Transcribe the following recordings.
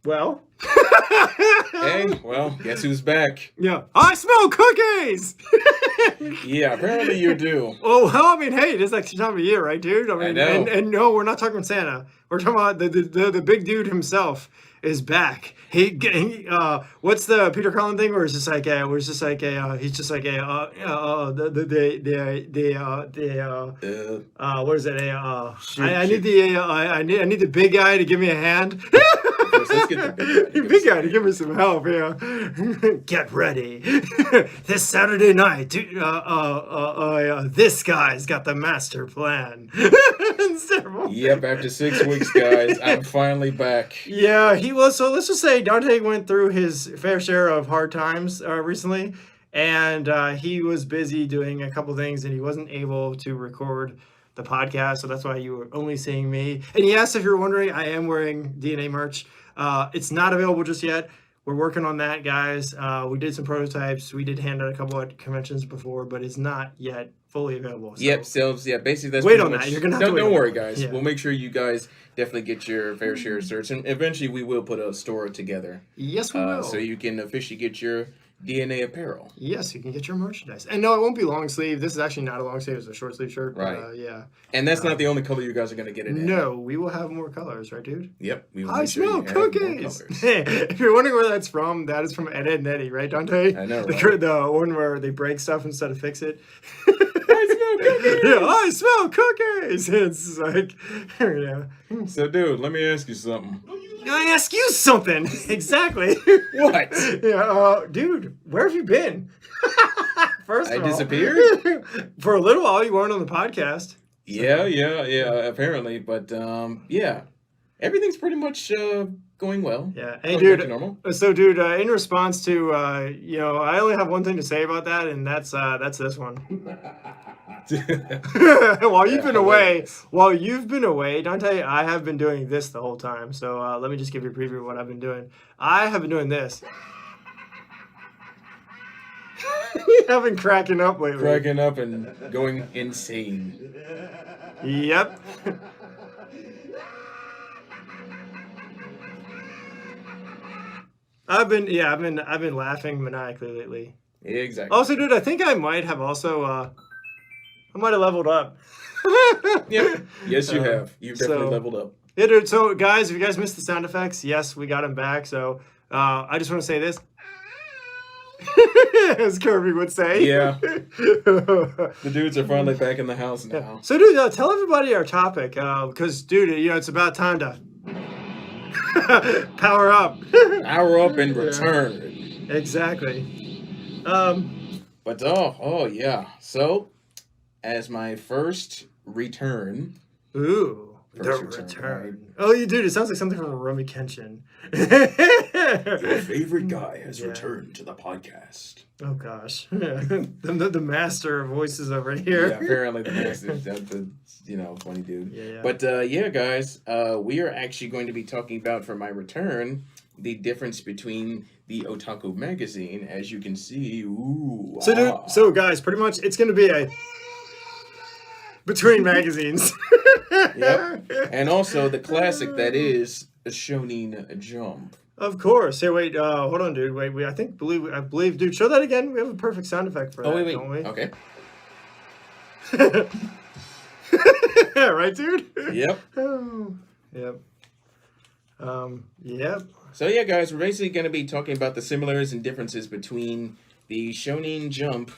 Well. Hey, well, guess who's back? Yeah. I smell cookies! Yeah, apparently you do. Oh, well, I mean, hey, it is like the time of year, right, dude? I mean, know. And no, we're not talking about Santa. We're talking about the big dude himself is back. What's the Peter Cullen thing? Where it's just like he's just like what is it? I need the big guy to give me a hand. First, let's get the Big guy to give me some help. Yeah, get ready. This Saturday night, this guy's got the master plan. It's terrible. Yep, after 6 weeks, guys, I'm finally back. Yeah, he was. So let's just say Dante went through his fair share of hard times recently, and he was busy doing a couple things, and he wasn't able to record the podcast. So that's why you were only seeing me. And yes, if you're wondering, I am wearing DNA merch. It's not available just yet. We're working on that, guys. We did some prototypes. We did hand out a couple of conventions before, but it's not yet fully available. So. Yep, so yeah, basically that's wait on that. You're gonna have to wait. Don't worry, guys. Yeah. We'll make sure you guys definitely get your fair share of search, and eventually we will put a store together. Yes, we will. So you can officially get your DNA apparel. Yes, you can get your merchandise. And no, it won't be long sleeve. This is actually not a long sleeve. It's a short sleeve shirt. Right. Yeah. And that's not the only color you guys are going to get it in. No, we will have more colors, right, dude? Yep. We will I smell cookies. If you're wondering where that's from, that is from Ed, Ed and Eddie, right, Dante? I know, right? The one where they break stuff instead of fix it. I smell cookies. Yeah, I smell cookies. It's like, yeah. So, dude, let me ask you something. I ask you something. Exactly. What? Yeah, dude, where have you been? First of all, I disappeared? For a little while, you weren't on the podcast. Yeah, apparently. But, yeah, everything's pretty much going well. Yeah. Hey, Going back dude. to normal. So, dude, in response to, I only have one thing to say about that, and that's this one. While you've been away, Dante, I have been doing this the whole time. So let me just give you a preview of what I've been doing. I have been doing this. I've been cracking up lately. Cracking up and going insane. Yep. I've been laughing maniacally lately. Yeah, exactly. Also, dude, I think I might have also I might have leveled up. Yep. Yes, you have. You've definitely leveled up. Yeah, dude. So, guys, if you guys missed the sound effects, yes, we got them back. So, I just want to say this. As Kirby would say. Yeah. The dudes are finally back in the house now. Yeah. So, dude, tell everybody our topic. Because, dude, it's about time to power up. Power up and return. Yeah. Exactly. But, oh, yeah. So, as my first return. Ooh. First The return. right? Oh, you dude, it sounds like something from Rurouni Kenshin. Your favorite guy has returned to the podcast. Oh gosh, the master of voices over here. Yeah, apparently the master, the funny dude. Yeah. But yeah, guys, we are actually going to be talking about for my return the difference between the Otaku magazine, as you can see. Ooh. So, dude, guys, pretty much it's going to be a between magazines. Yep. And also the classic that is a Shonen Jump. Of course. Hey, wait. Hold on, dude. Wait. I believe, dude. Show that again. We have a perfect sound effect for that, wait. don't we? Okay. Right, dude. Yep. Oh, yep. Yep. So yeah, guys, we're basically going to be talking about the similarities and differences between the Shonen Jump.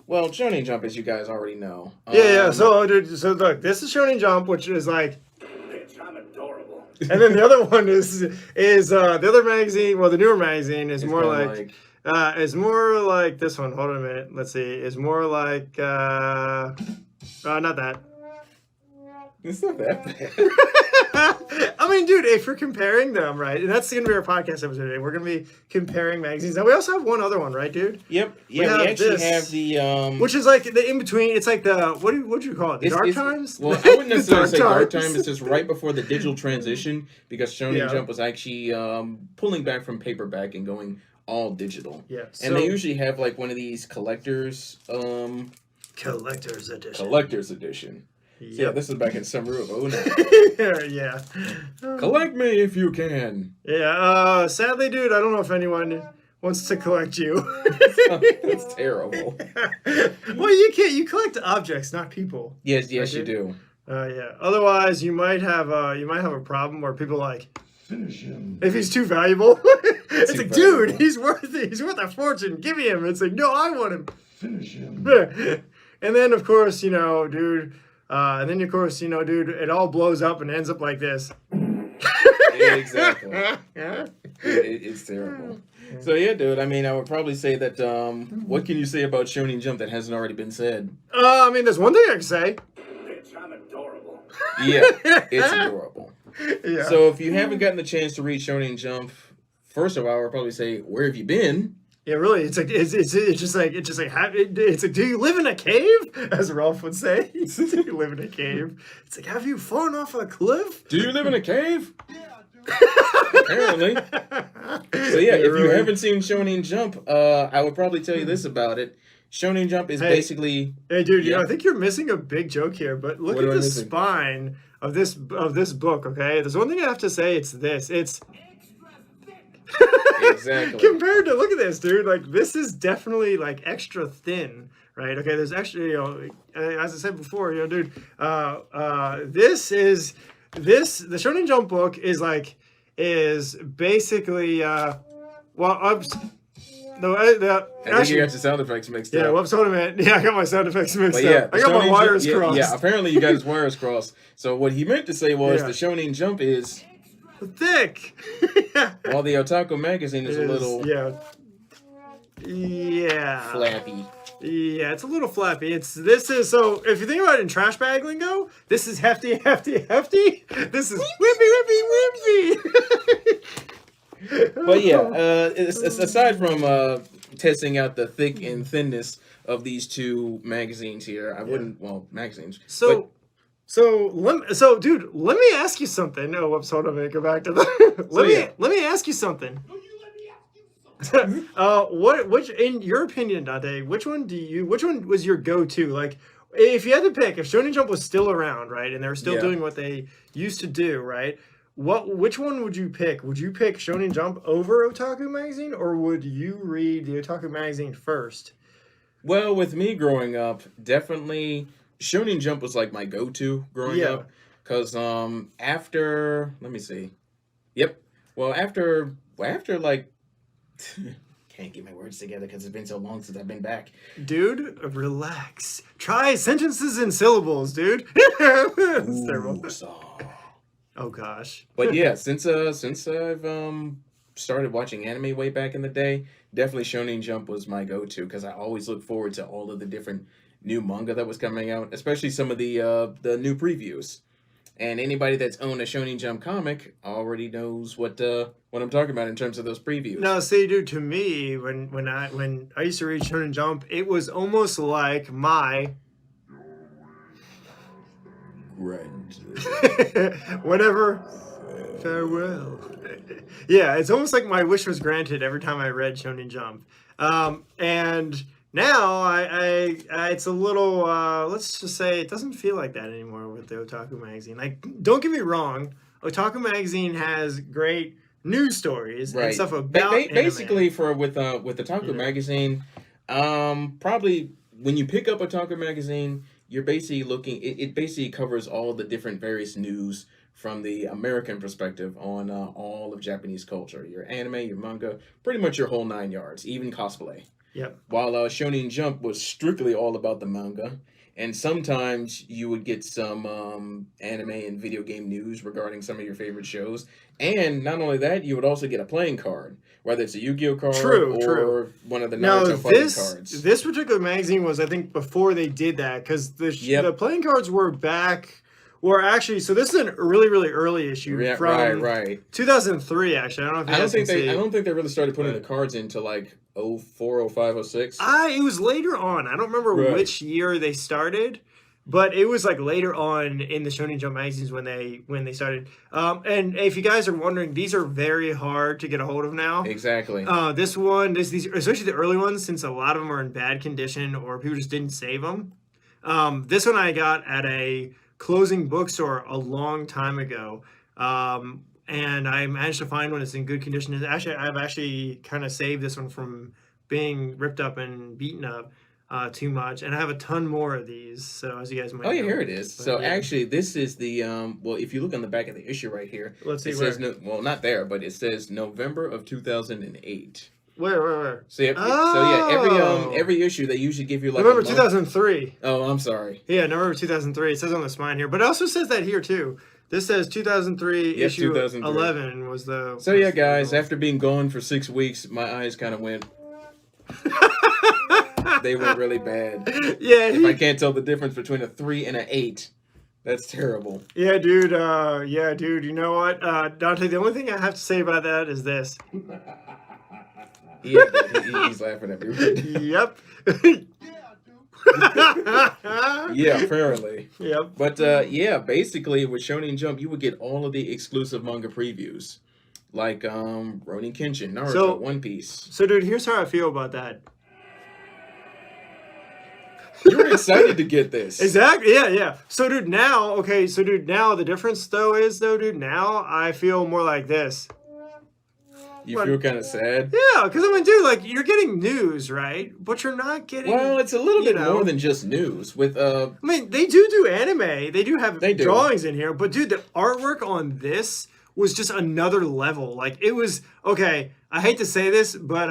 Well, Shonen Jump, as you guys already know. Yeah. So, dude, look, this is Shonen Jump, which is like. I'm adorable. And then the other one is the other magazine. Well, the newer magazine is more like this one. Hold on a minute. Let's see. It's more like not that. It's not that bad. I mean, dude, if we're comparing them, right, and that's going to be our podcast episode today. We're going to be comparing magazines. Now, we also have one other one, right, dude? Yep. Yeah, we actually have the which is like the in between. It's like the what do you call it? The Dark Times? Well, I wouldn't necessarily say Dark Times. It's just right before the digital transition because Shonen Jump was actually pulling back from paperback and going all digital. Yeah. And they usually have like one of these collector's edition. Collector's edition. Yeah, this is back in summer of 09. Yeah. Collect me if you can. Yeah. Sadly, dude, I don't know if anyone wants to collect you. That's terrible. Well, you can't. You collect objects, not people. Yes, Right, you do. Yeah. Otherwise, you might have a problem where people like Finish him. if he's too valuable. It's Too like, valuable. dude, he's worth a fortune. Give me him. It's like, no, I want him. Finish him. And then of course, dude. Dude, it all blows up and ends up like this. Yeah, exactly. Yeah. It's terrible. So yeah, dude. I mean, I would probably say that. What can you say about Shonen Jump that hasn't already been said? I mean, there's one thing I can say. Bitch, I'm adorable. Yeah, it's adorable. Yeah. So if you haven't gotten the chance to read Shonen Jump, first of all, I would probably say, where have you been? Yeah, really, it's like it's just like do you live in a cave? As Ralph would say, do you live in a cave? It's like, have you fallen off a cliff? Do you live in a cave? Apparently. So yeah, if you really. haven't seen Shonen Jump, I would probably tell you this about it. Shonen Jump is basically. Hey, dude, Yeah. I think you're missing a big joke here. But look What at am I the missing? spine of this book. Okay, there's one thing I have to say. It's this. It's Exactly. compared to, look at this, dude. Like, this is definitely like extra thin, right? Okay, there's actually, as I said before, dude. The Shonen Jump book is basically I think you got your sound effects mixed yeah, up. whoops, hold a minute. Yeah, I got my sound effects mixed But yeah, up. I got my Shonen wires Jump, crossed. Yeah, apparently you got his wires crossed. So what he meant to say was Yeah. the Shonen Jump is, Thick. while the Otaku magazine is a little yeah. flappy. Yeah, it's a little flappy. So if you think about it in trash bag lingo, this is hefty. This is whippy. But yeah, aside from testing out the thick and thinness of these two magazines here, I wouldn't. Well, magazines. Dude, let me ask you something. Oh, whoops, hold on, let me go back to the. Let me ask you something. Which, in your opinion, Dante, which one was your go-to? Like, if you had to pick, if Shonen Jump was still around, right, and they were still doing what they used to do, right? Which one would you pick? Would you pick Shonen Jump over Otaku magazine, or would you read the Otaku magazine first? Well, with me growing up, definitely Shonen Jump was like my go-to growing up. Because after, let me see. Yep. Well, after like, can't get my words together because it's been so long since I've been back. Dude, relax. Try sentences and syllables, dude. That's terrible. Oh gosh. But yeah, since I've started watching anime way back in the day, definitely Shonen Jump was my go-to because I always look forward to all of the different new manga that was coming out, especially some of the new previews. And anybody that's owned a Shonen Jump comic already knows what I'm talking about in terms of those previews. No, see, dude, to me, when I used to read Shonen Jump, it was almost like my whatever farewell. Yeah, it's almost like my wish was granted every time I read Shonen Jump. And now I it's a little let's just say it doesn't feel like that anymore with the Otaku magazine. Like, don't get me wrong, Otaku magazine has great news stories and stuff about basically with Otaku magazine, probably when you pick up Otaku magazine, you're basically looking. It basically covers all the different various news from the American perspective on all of Japanese culture. Your anime, your manga, pretty much your whole 9 yards, even cosplay. Yep. While Shonen Jump was strictly all about the manga, and sometimes you would get some anime and video game news regarding some of your favorite shows. And not only that, you would also get a playing card, whether it's a Yu-Gi-Oh card or one of the Naruto fighting cards. This particular magazine was, I think, before they did that, because the playing cards were back. Were actually, so this is a really, really early issue from 2003. Actually, I don't know if I don't think they really started putting the cards into like 04, 05, 06. It was later on. I don't remember which year they started, but it was like later on in the Shonen Jump magazines when they started. And if you guys are wondering, these are very hard to get a hold of now. Exactly. These especially the early ones, since a lot of them are in bad condition or people just didn't save them. This one I got at a closing bookstore a long time ago. And I managed to find one that's in good condition. I've actually kind of saved this one from being ripped up and beaten up too much. And I have a ton more of these. So as you guys might Oh yeah, know. here it is. But, So yeah. actually, this is the well, if you look on the back of the issue right here, Let's see it where. says no, well, not there, but it says November of 2008. Where? So yeah, every issue they usually give you like November a month. 2003. Oh, I'm sorry. Yeah, November 2003. It says on the spine here, but it also says that here too. This says 2003 Yes, issue 2003. 11 was the. So yeah, guys, after being gone for 6 weeks, my eyes kind of went. They went really bad. Yeah, If I can't tell the difference between a 3 and an 8, that's terrible. yeah, dude. You know what, Dante? The only thing I have to say about that is this. Yeah, he's laughing at me. Yep. Yeah, apparently. Yep. But yeah, basically with Shonen Jump, you would get all of the exclusive manga previews, like Ronin Kenshin, Naruto, So- One Piece. So, dude, here's how I feel about that. You were excited to get this. Exactly. Yeah. So, dude, now the difference now I feel more like this. You feel kind of sad. Yeah, because I mean, dude, like you're getting news, right? But you're not getting. Well, it's a little bit you know. more than just news. With I mean, they do anime. They do have They do. drawings in here, but dude, the artwork on this was just another level. Like it was okay. I hate to say this, but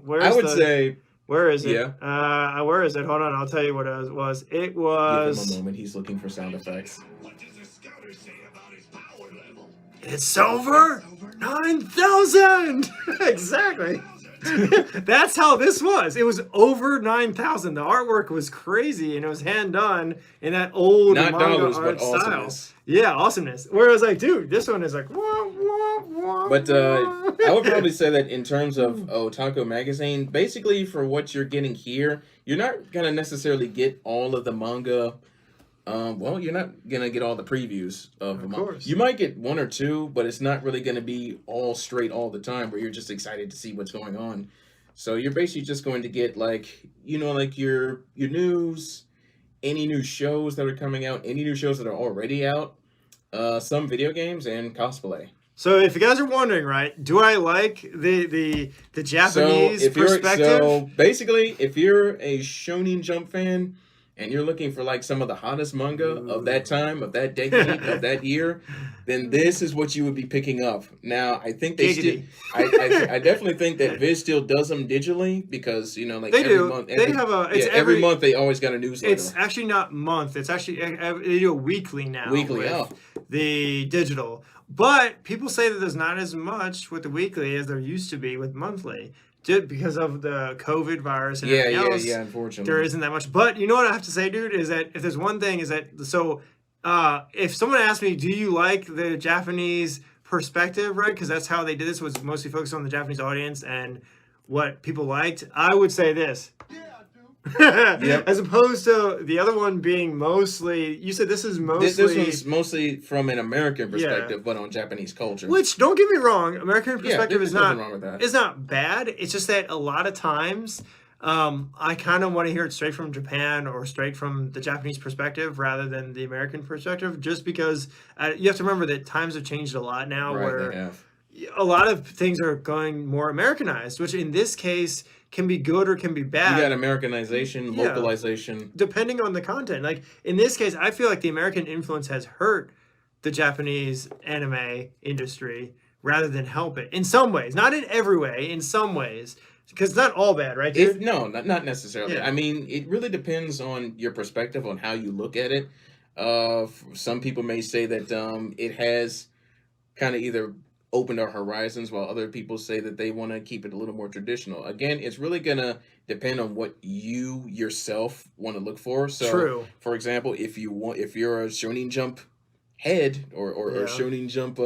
where's I would the, say, where is it? yeah. Where is it? Hold on, I'll tell you what it was. It give him was. a moment. He's looking for sound effects. What does the scouter say about his power level? It's over 9,000. Exactly. That's how this was. It was over 9,000. The artwork was crazy, and it was hand done in that old Not manga dollars, art but style. awesomeness. Yeah, awesomeness. Whereas, like, dude, this one is like, wah, wah, wah, But wah. I would probably say that in terms of Otaku magazine, basically for what you're getting here, you're not gonna necessarily get all of the manga. Well, you're not gonna get all the previews of the manga. course. You might get one or two, but it's not really gonna be all straight all the time. Where you're just excited to see what's going on. So you're basically just going to get like your news, any new shows that are coming out, any new shows that are already out, some video games and cosplay. So, if you guys are wondering, right, do I like the Japanese So perspective? basically, if you're a Shonen Jump fan and you're looking for like some of the hottest manga of that time, of that decade, of that year, then this is what you would be picking up. Now, I think they still, Giggity. I definitely think that Viz still does them digitally because like They every do. month, They have a. It's every month they always got a newsletter. It's actually not month. It's actually they do a weekly now. Weekly, with oh. the digital. But people say that there's not as much with the weekly as there used to be with monthly, just because of the COVID virus and everything else. Unfortunately, There isn't that much. But you know what I have to say, dude, is that if there's one thing, is that so if someone asked me, do you like the Japanese perspective, right? Because that's how they did this, was mostly focused on the Japanese audience and what people liked. I would say this. Yep. As opposed to the other one being mostly, you said this is mostly. This one's mostly from an American perspective, but on Japanese culture. Which, don't get me wrong, American perspective there's is not nothing wrong with that. is not bad. It's just that a lot of times, I kind of want to hear it straight from Japan or straight from the Japanese perspective rather than the American perspective. Just because you have to remember that times have changed a lot now, Right, where they have. a lot of things are going more Americanized, which in this case can be good or can be bad. You got Americanization, Yeah. localization. Depending on the content. Like in this case, I feel like the American influence has hurt the Japanese anime industry rather than help it in some ways. Not in every way, in some ways. Because it's not all bad, right, dude? Not necessarily. Yeah. I mean, it really depends on your perspective on how you look at it. Some people may say that it has kind of either opened our horizons, while other people say that they want to keep it a little more traditional. Again, it's really gonna depend on what you yourself want to look for. So, True. for example, if you're a Shonen Jump head or Yeah. Shonen Jump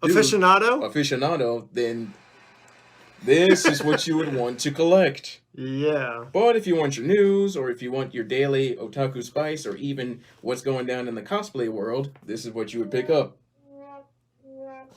Aficionado? then this is what you would want to collect. Yeah. But if you want your news, or if you want your daily otaku spice, or even what's going down in the cosplay world, this is what you would pick up.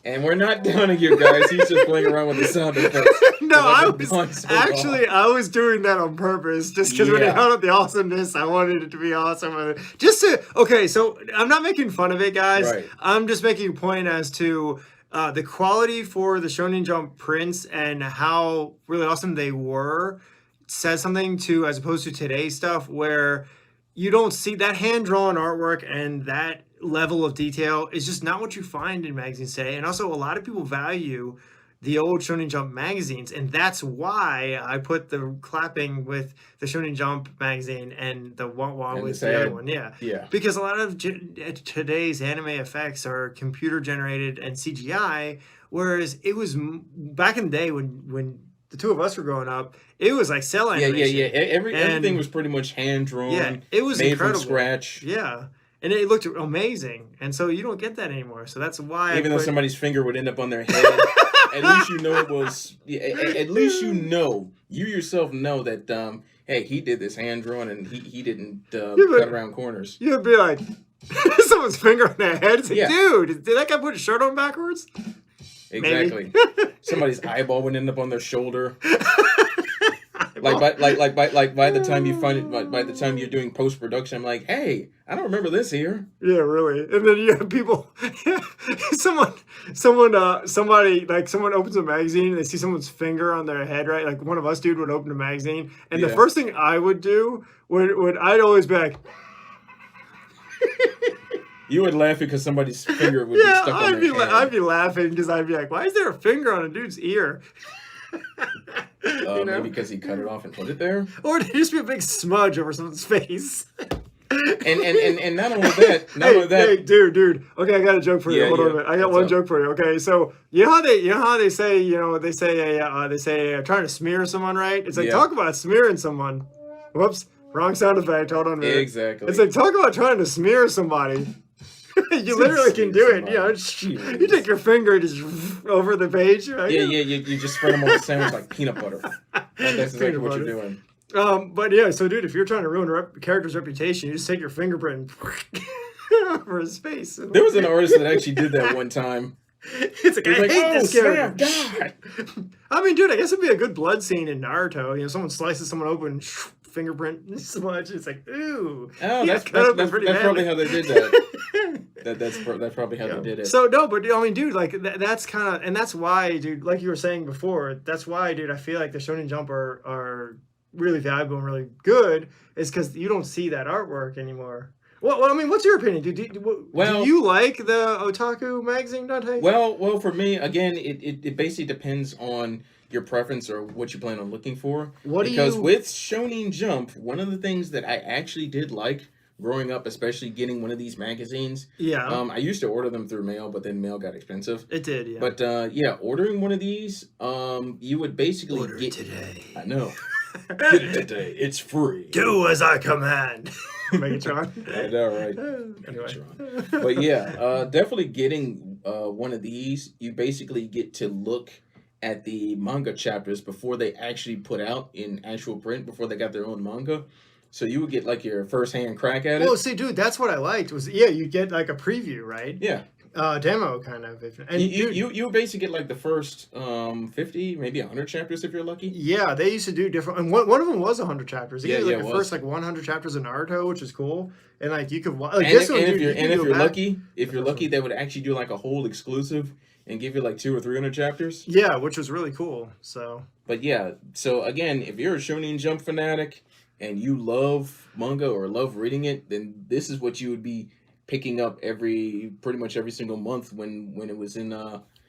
And we're not downing you guys. He's just playing around with the sound effects. No, I I've been was gone so long. I was doing that on purpose, just because when they Yeah. held up the awesomeness, I wanted it to be awesome. Just to okay, so I'm not making fun of it, guys. Right. I'm just making a point as to the quality for the Shonen Jump prints and how really awesome they were. Says something to as opposed to today's stuff where you don't see that hand drawn artwork and that level of detail is just not what you find in magazines today. And also, a lot of people value the old Shonen Jump magazines, and that's why I put the clapping with the Shonen Jump magazine and the wah And with the the other sad. one. Yeah, Yeah. because a lot of today's anime effects are computer generated and CGI, whereas it was back in the day when the two of us were growing up, it was like cell Yeah, animation. Everything And- was pretty much hand drawn. Yeah, it was made incredible. from scratch. Yeah, and it looked amazing, and so you don't get that anymore. So that's why Even I though put, somebody's finger would end up on their head, at least you know it was. At least you yourself know that. Hey, he did this hand drawn, and he didn't but- cut around corners. you'd be like, someone's finger on their head. It's like, Yeah. dude, did that guy put his shirt on backwards? Exactly. Maybe. Somebody's eyeball would end up on their shoulder. By the time you find it, by the time you're doing post production, I'm like, hey, I don't remember this here. Yeah, really. And then you have people, someone opens a magazine and they see someone's finger on their head, right? Like one of us, dude, would open a magazine, and the Yeah. first thing I would do would I'd always be like, You would laugh because somebody's finger would be yeah, stuck on their hand. I'd be laughing because I'd be like, why is there a finger on a dude's ear? You know? Maybe because he cut it off and put it there. Or it'd just be a big smudge over someone's face. And not only that, Hey, dude. Okay, I got a joke for you. Yeah, Hold on yeah. a minute. I got What's one up? joke for you. Okay, so you know how they say trying to smear someone, right? It's like Yeah. talk about smearing someone. Whoops, wrong sound effect. Hold on a minute. Exactly. It's like talk about trying to smear somebody. You literally can do it. You know, Jeez. you take your finger just over the page. Right? Yeah. You just spread them on the sandwich like peanut butter. That's exactly Peanut what butter. you're doing. But yeah, so dude, if you're trying to ruin a character's reputation, you just take your fingerprint and over his face. There was an artist that actually did that one time. It's like, He was I like, hate oh, this snap, character. God. I mean, dude, I guess it'd be a good blood scene in Naruto. You know, someone slices someone open, fingerprint so much. It's like, ooh. Oh, he that's got cut open pretty probably badly. how they did that. That's probably how they did it. So no, but I mean, dude, like that's kind of, and that's why, dude, like you were saying before, that's why, dude, I feel like the Shonen Jump are really valuable and really good, is because you don't see that artwork anymore. Well, I mean, what's your opinion, dude? Do you like the Otaku magazine, Dante? Well, for me, again, it basically depends on your preference or what you plan on looking for. Because with Shonen Jump, one of the things that I actually did like growing up, especially getting one of these magazines. Yeah. I used to order them through mail, but then mail got expensive. It did, yeah. But ordering one of these, you would basically Order get today. I know. Get it today. It's free. Do as I command. Megatron. I know, right? Anyway. Megatron. But yeah, definitely getting one of these, you basically get to look at the manga chapters before they actually put out in actual print, before they got their own manga. So you would get like your first hand crack at it. Well, see, dude, that's what I liked was, you get like a preview, right? Yeah. Demo kind of. And You would basically get like the first 50, maybe 100 chapters if you're lucky. yeah, they used to do different, and one of them was 100 chapters. They Yeah, did, like it the was. first like 100 chapters of Naruto, which is cool. And like you could like And this if, one, and dude, if you're, you can and if go you're back- lucky, if you're first lucky, one. they would actually do like a whole exclusive and give you like 200 or 300 chapters. Yeah, which was really cool. So But yeah, so again, if you're a Shonen Jump fanatic and you love manga or love reading it, then this is what you would be picking up pretty much every single month when it was in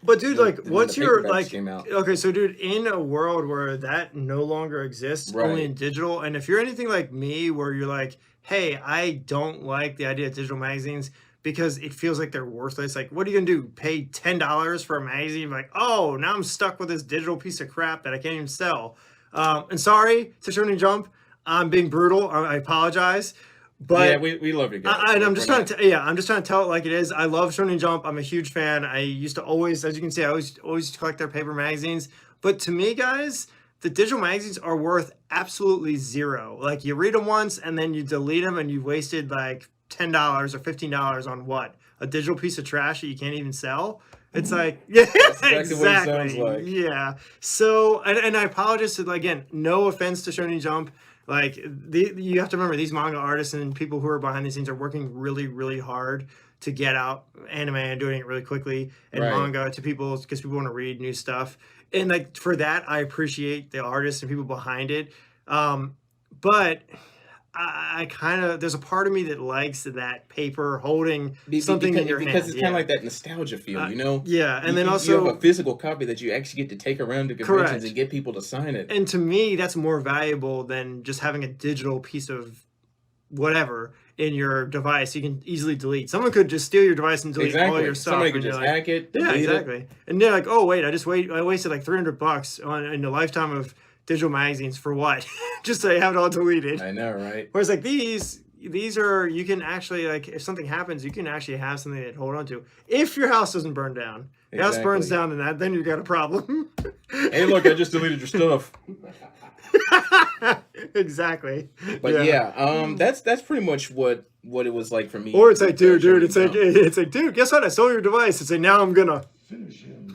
but dude, like, when what's the your paperbacks like? came out. Okay, so dude, in a world where that no longer exists, Right. only in digital, and if you're anything like me, where you're like, hey, I don't like the idea of digital magazines because it feels like they're worthless. Like, what are you gonna do? Pay $10 for a magazine? Like, oh, now I'm stuck with this digital piece of crap that I can't even sell. And sorry to Shonen Jump, I'm being brutal. I apologize. But Yeah, we love you guys. I'm just trying to tell it like it is. I love Shonen Jump. I'm a huge fan. I used to always, as you can see, I always used to collect their paper magazines. But to me, guys, the digital magazines are worth absolutely zero. Like, you read them once and then you delete them and you've wasted like $10 or $15 on what? A digital piece of trash that you can't even sell? It's like, yeah, exactly exactly. what it sounds like. Yeah. So, and I apologize to, again, no offense to Shonen Jump. Like, you have to remember, these manga artists and people who are behind the scenes are working really, really hard to get out anime and doing it really quickly, and Right. manga to people because people want to read new stuff. And like for that, I appreciate the artists and people behind it. But I kind of, there's a part of me that likes that paper holding something in your hand. Because it's kind of like that nostalgia feel, you know? Yeah, and then you also have a physical copy that you actually get to take around to conventions Correct. and get people to sign it. And to me, that's more valuable than just having a digital piece of whatever in your device you can easily delete. Someone could just steal your device and delete all your stuff. Somebody could and you're just like, hack it. yeah, delete it. exactly. And they're like, oh wait, I wasted like $300 on in a lifetime of digital magazines for what? Just so you have it all deleted. I know, right? Whereas like these are, you can actually, like, if something happens, you can actually have something to hold on to. If your house doesn't burn down. If your house burns Exactly. down, then you've got a problem. Hey, look, I just deleted your stuff. Exactly. But yeah, that's pretty much what it was like for me. Or it's like, with, dude, Shonen it's Jump. like, dude, guess what? I stole your device. It's like, now I'm gonna. Finish him.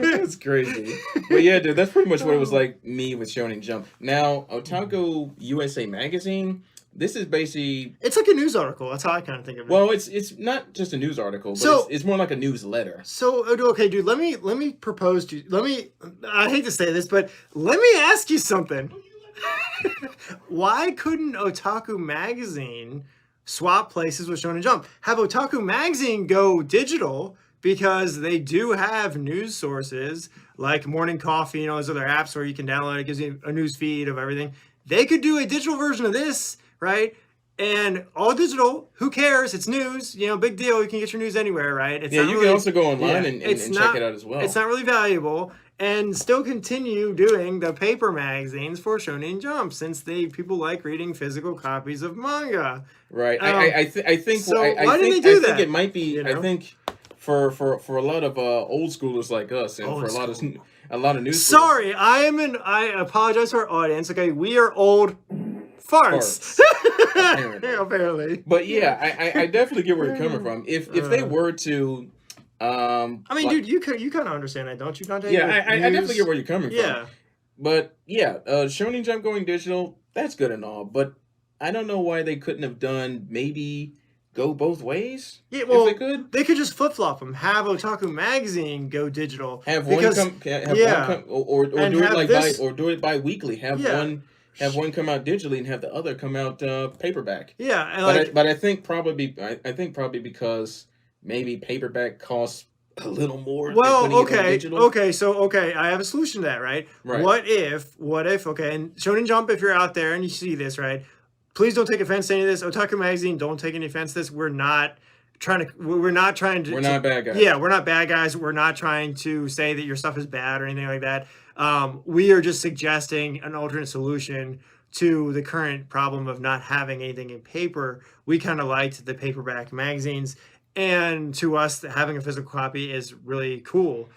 That's crazy. But yeah, dude, that's pretty much what it was like me with Shonen Jump. Now, Otaku USA Magazine, this is basically, It's like a news article. That's how I kind of think of it. well, it's not just a news article, but So- it's more like a newsletter. So okay, dude, let me propose to you. I hate to say this, but let me ask you something. Why couldn't Otaku Magazine swap places with Shonen Jump? Have Otaku Magazine go digital, because they do have news sources like Morning Coffee and all those other apps where you can download it. It gives you a news feed of everything. They could do a digital version of this, right? And all digital, who cares? It's news, big deal. You can get your news anywhere, right? It's Yeah, not you really- can also go online yeah, and it's check not- it out as well. It's not really valuable, and still continue doing the paper magazines for Shonen Jump, since people like reading physical copies of manga. Right. I think so I why did think, they do I think that? it might be. You know? I think for a lot of old schoolers like us, and Old for school. a lot of news. Sorry, I apologize to our audience. Okay, we are old farts. Apparently. Apparently. But yeah, I definitely get where you're coming from. If they were to, I mean, dude, you kind of understand that, don't you, Dante? yeah, With I definitely news? get where you're coming from. Yeah. But yeah, Shonen Jump going digital, that's good and all. But I don't know why they couldn't have done maybe go both ways. Yeah, well, if they could. just flip flop them. Have Otaku Magazine go digital. Have because- one come, yeah. one come, or And do it have like this- do it bi-weekly. Have Yeah. one come out digitally and have the other come out paperback. Yeah, and But I think probably because maybe paperback costs a little more. than well, putting it on okay, digital. okay, I have a solution to that, right? Right. What if, okay, and Shonen Jump, if you're out there and you see this, right, please don't take offense to any of this. Otaku Magazine, don't take any offense to this. We're not trying to. We're not bad guys. Yeah, we're not bad guys. We're not trying to say that your stuff is bad or anything like that. We are just suggesting an alternate solution to the current problem of not having anything in paper. We kind of liked the paperback magazines, and to us, having a physical copy is really cool.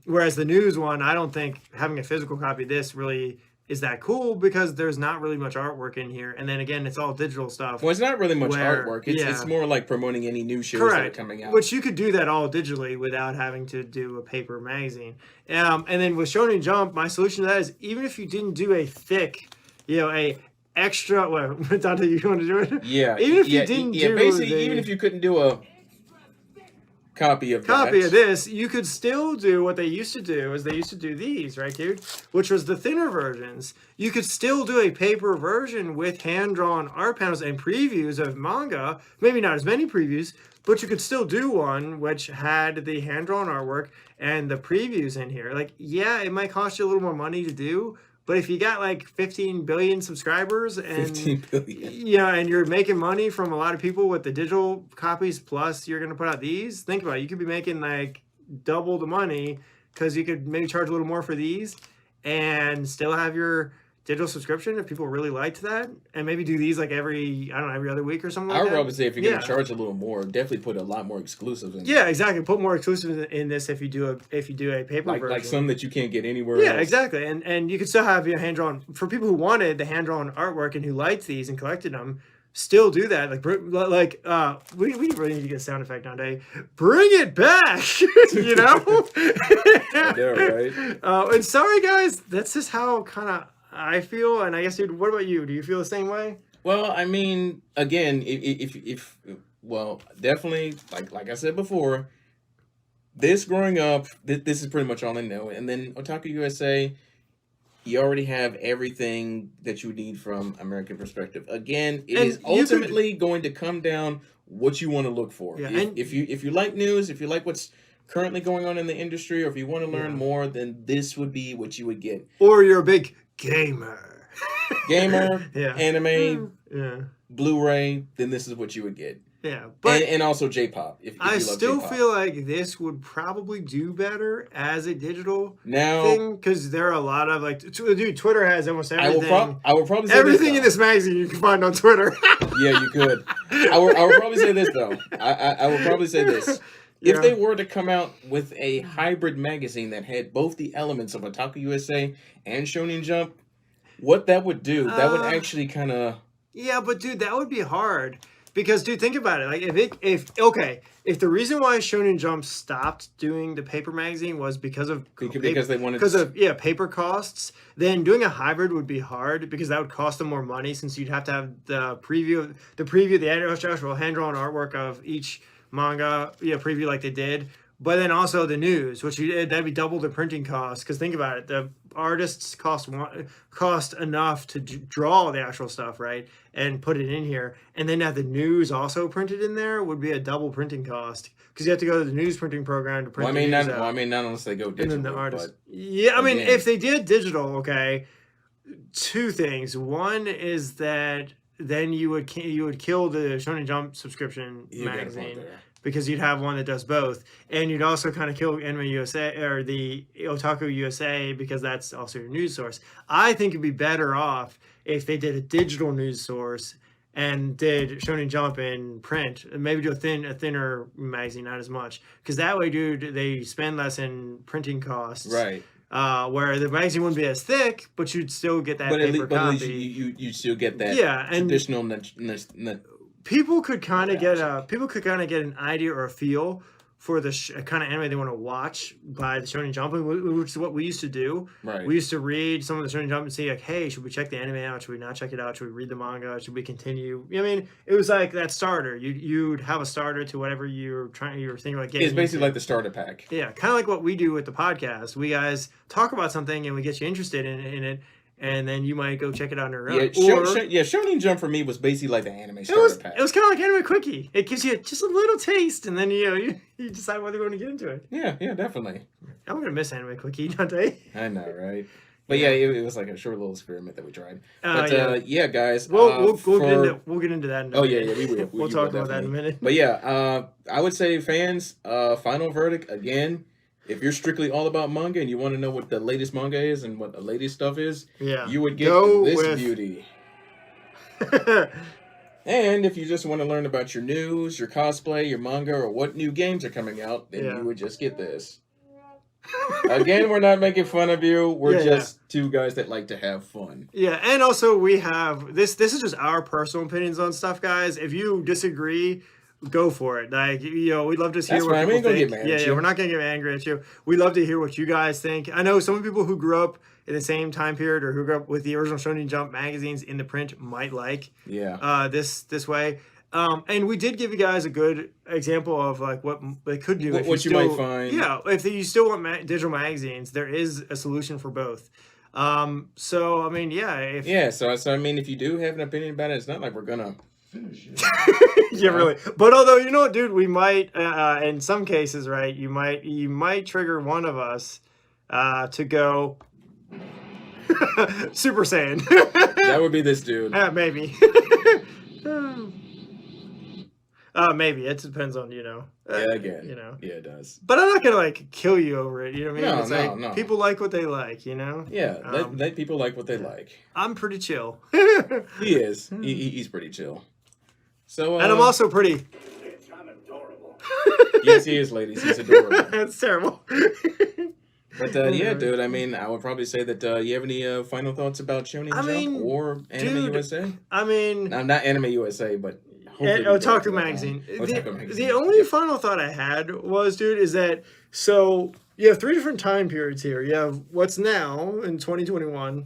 Whereas the news one, I don't think having a physical copy of this really is that cool, because there's not really much artwork in here. And then again, it's all digital stuff. Well, it's not really much Where- artwork. It's yeah. it's more like promoting any new shows that are Correct. coming out. Which you could do that all digitally without having to do a paper magazine. And then with Shonen Jump, my solution to that is, even if you didn't do a thick, a extra, what, Dante, you want to do it? Yeah. Even if you yeah, didn't yeah, do basically, the- even if you couldn't do a copy of that. of this, you could still do what they used to do, is they used to do these, right, dude? Which was the thinner versions. You could still do a paper version with hand-drawn art panels and previews of manga. Maybe not as many previews, but you could still do one which had the hand-drawn artwork and the previews in here. Like, yeah, it might cost you a little more money to do, but if you got like 15 billion subscribers and 15 billion. yeah, and you're making money from a lot of people with the digital copies, plus you're going to put out these, think about it. You could be making like double the money, because you could maybe charge a little more for these and still have your digital subscription if people really liked that, and maybe do these like every other week or something like I would that. probably say if you're Yeah. going to charge a little more, definitely put a lot more exclusives in. Yeah, exactly. Put more exclusives in this if you do a paper version. Like some that you can't get anywhere Yeah, else. exactly. And you could still have hand drawn, for people who wanted the hand drawn artwork and who liked these and collected them. still do that. We really need to get a sound effect nowadays. Bring it back, you know. I know, right? And sorry, guys, that's just how kind of I feel. And I guess, dude, what about you? Do you feel the same way? Well, I mean, again, if well, definitely, like I said before, this growing up, this is pretty much all I know. And then Otaku USA, you already have everything that you need from American perspective. Again, it And is you could- ultimately going to come down what you want to look for. Yeah, If you like news, if you like what's currently going on in the industry, or if you want to learn more, then this would be what you would get. Or you're a big gamer. Gamer, Yeah. anime, Yeah. Blu-ray, then this is what you would get. Yeah. But And also J-pop. If I you love still J-pop. feel like this would probably do better as a digital Now, thing, because there are a lot of dude, Twitter has almost everything. I will probably say Everything in this, this magazine you can find on Twitter. though. Yeah, you could. I will probably say this though. I will probably say this. Yeah. If they were to come out with a hybrid magazine that had both the elements of Otaku USA and Shonen Jump, what that would do, that would actually kind of... Yeah, but dude, that would be hard. Because, dude, think about it. Like, if the reason why Shonen Jump stopped doing the paper magazine was because of Because they wanted... because of paper costs, then doing a hybrid would be hard because that would cost them more money, since you'd have to have the preview, the actual hand-drawn artwork of each manga, preview like they did. But then also the news, that'd be double the printing cost. Because think about it, the artists cost enough to draw the actual stuff, right, and put it in here, and then have the news also printed in there would be a double printing cost. Because you have to go to the news printing program to print. not unless they go digital. And then the artist. But Yeah, I mean, again. if they did digital, okay, two things. One is that then you would kill the Shonen Jump subscription You got a point magazine, there. because you'd have one that does both, and you'd also kind of kill Anime USA or the Otaku USA, because that's also your news source. I think it'd be better off if they did a digital news source and did Shonen Jump in print, and maybe do a thinner magazine, not as much, because that way, dude, they spend less in printing costs, Right. Where the magazine wouldn't be as thick, but you'd still get that But paper at copy. least you still get that And traditional... people could kind of get an idea or a feel for the kind of anime they want to watch by the Shonen Jump, which is what we used to do. Right. We used to read some of the Shonen Jump and see, like, hey, should we check the anime out? Should we not check it out? Should we read the manga? Should we continue? I mean, it was like that starter. You'd have a starter to whatever you were thinking about getting. It's basically into. like the starter pack. Yeah, kind of like what we do with the podcast. We guys talk about something and we get you interested in it, and then you might go check it out on your own. Shonen Jump for me was basically like the anime starter pack. It was kind of like Anime Quickie. It gives you just a little taste, and then you decide whether you want to get into it. Yeah, definitely. I'm gonna miss Anime Quickie, Dante. I know, right? But yeah, it was like a short little experiment that we tried. But guys, We'll get into that. we will. We'll talk about that in a minute. But yeah, I would say, fans, final verdict again. If you're strictly all about manga and you want to know what the latest manga is and what the latest stuff is, you would get this beauty. And if you just want to learn about your news, your cosplay, your manga, or what new games are coming out, then you would just get this. Again, we're not making fun of you. We're just two guys that like to have fun. Yeah, and also we have this is just our personal opinions on stuff, guys. If you disagree, go for it. Like, we'd love to hear what people think. We're not gonna get angry at you. We love to hear what you guys think. I know some people who grew up in the same time period, or who grew up with the original Shonen Jump magazines in the print, might like this way. And we did give you guys a good example of like what they could do. What you might find. Yeah, if you still want digital magazines, there is a solution for both. So I mean, So I mean, if you do have an opinion about it, it's not like we're gonna finish it. Yeah, really. But although, you know what, dude, we might in some cases, right, you might trigger one of us to go Super Saiyan. That would be this dude. Maybe. Maybe. It depends on, Again. Yeah, it does. But I'm not gonna like kill you over it, you know what I mean? No, It's no. people like what they like, Yeah, let people like what they like. I'm pretty chill. He is. He's pretty chill. So And I'm also pretty I'm adorable. Yes, he is, ladies. He's adorable. That's terrible. But yeah, dude. I mean, I would probably say that. You have any final thoughts about Shonen Jump mean, or Anime dude, USA? I mean, No, not Anime USA, but hopefully we get Otaku to that magazine. one. Otaku magazine. The only Yep. final thought I had was, dude, is that so you have 3 different time periods here. You have what's now in 2021.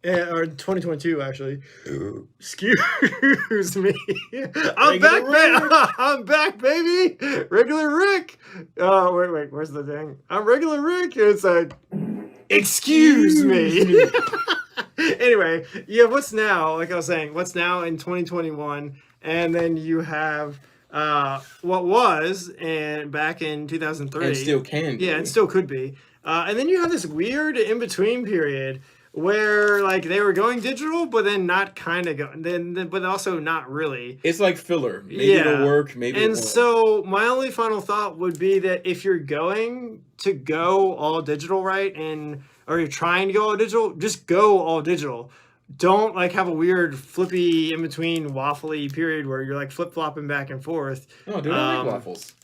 Or 2022, actually. Excuse me. I'm back, man. I'm back, baby. Regular Rick. Wait. Where's the thing? I'm Regular Rick. It's like, excuse me. Anyway, you have what's now, like I was saying, what's now in 2021. And then you have what was and back in 2003. And still can be. Yeah, and still could be. And then you have this weird in-between period where like they were going digital, but then not kind of going, but also not really. It's like filler. Maybe it'll work. Maybe. And it won't. so my only final thought would be that if you're going to go all digital, right, or you're trying to go all digital, just go all digital. Don't like have a weird flippy in between waffly period where you're like flip flopping back and forth. Oh, dude, I like waffles.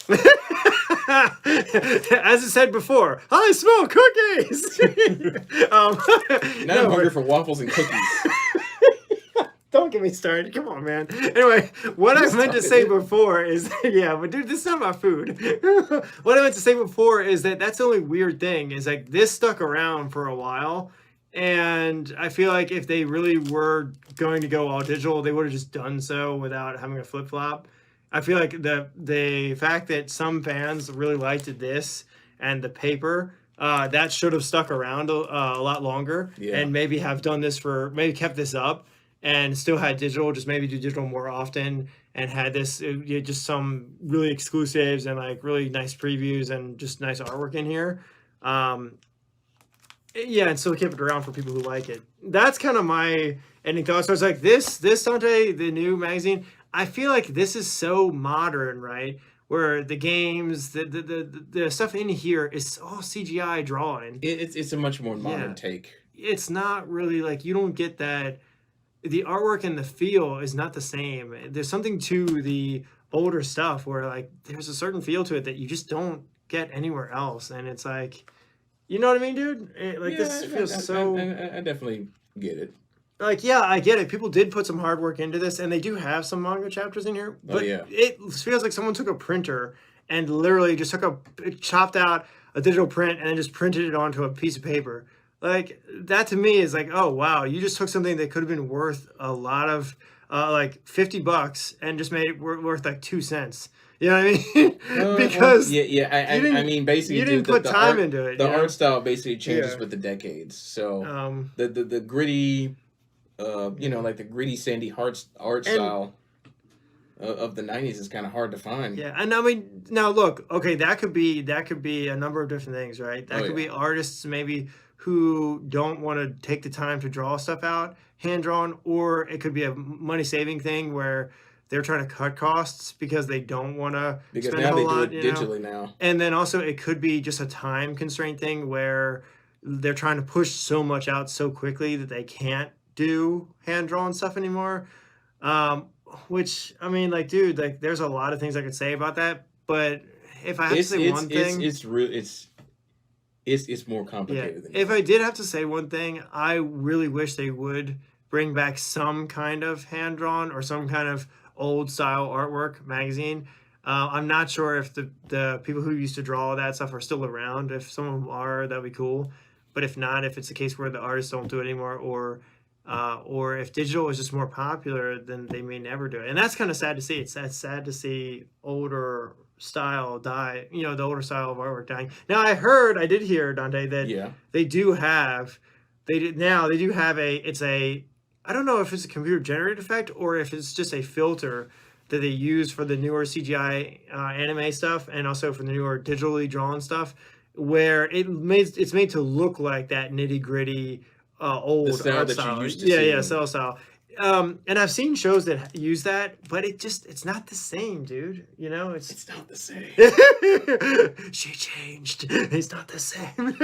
As I said before, I smell cookies. Now I'm hungry for waffles and cookies. Don't get me started. Come on, man. Anyway, what I meant to say before is, yeah, but dude, this is not about food. What I meant to say before is that that's the only weird thing is like this stuck around for a while. And I feel like if they really were going to go all digital, they would have just done so without having a flip flop. I feel like the fact that some fans really liked this and the paper, that should have stuck around a lot longer, and maybe have done this maybe kept this up and still had digital, just maybe do digital more often and had this just some really exclusives and like really nice previews and just nice artwork in here. Yeah, and still keep it around for people who like it. That's kind of my ending thoughts. So I was like, this Dante, the new magazine, I feel like this is so modern, right? Where the games, the stuff in here is all CGI drawing. It's a much more modern take. It's not really like you don't get that. The artwork and the feel is not the same. There's something to the older stuff where like there's a certain feel to it that you just don't get anywhere else, and it's like, you know what I mean, dude? This feels so. I definitely get it. Like, yeah, I get it. People did put some hard work into this, and they do have some manga chapters in here. But it feels like someone took a printer and literally just chopped out a digital print and then just printed it onto a piece of paper. Like, that to me is like, oh, wow, you just took something that could have been worth a lot of, like, $50 and just made it worth like 2 cents. You know what I mean? Because I mean, basically, you didn't put time into it. The art style basically changes with the decades. So the gritty, like the gritty sandy art style of the 90s is kind of hard to find. Yeah, and I mean, now look, okay, that could be a number of different things, right? That could be artists maybe who don't want to take the time to draw stuff out hand drawn, or it could be a money saving thing where they're trying to cut costs because they don't want to spend a whole lot. Because now they do it digitally now. And then also it could be just a time constraint thing where they're trying to push so much out so quickly that they can't do hand-drawn stuff anymore. Which, I mean, like, dude, like, there's a lot of things I could say about that. But if I have to say one thing... It's more complicated than that. If I did have to say one thing, I really wish they would bring back some kind of hand-drawn or some kind of old-style artwork magazine. I'm not sure if the people who used to draw that stuff are still around. If some of them are, that'd be cool. But if not, if it's a case where the artists don't do it anymore, or if digital is just more popular, then they may never do it. And that's kind of sad to see. It's sad to see older style die, the older style of artwork dying. Now I did hear, Dante, that they do have I don't know if it's a computer generated effect or if it's just a filter that they use for the newer CGI anime stuff and also for the newer digitally drawn stuff, where it's made to look like that nitty gritty old style art that style. You used to see. Cell style. And I've seen shows that use that, but it's not the same, dude. It's not the same. She changed. It's not the same.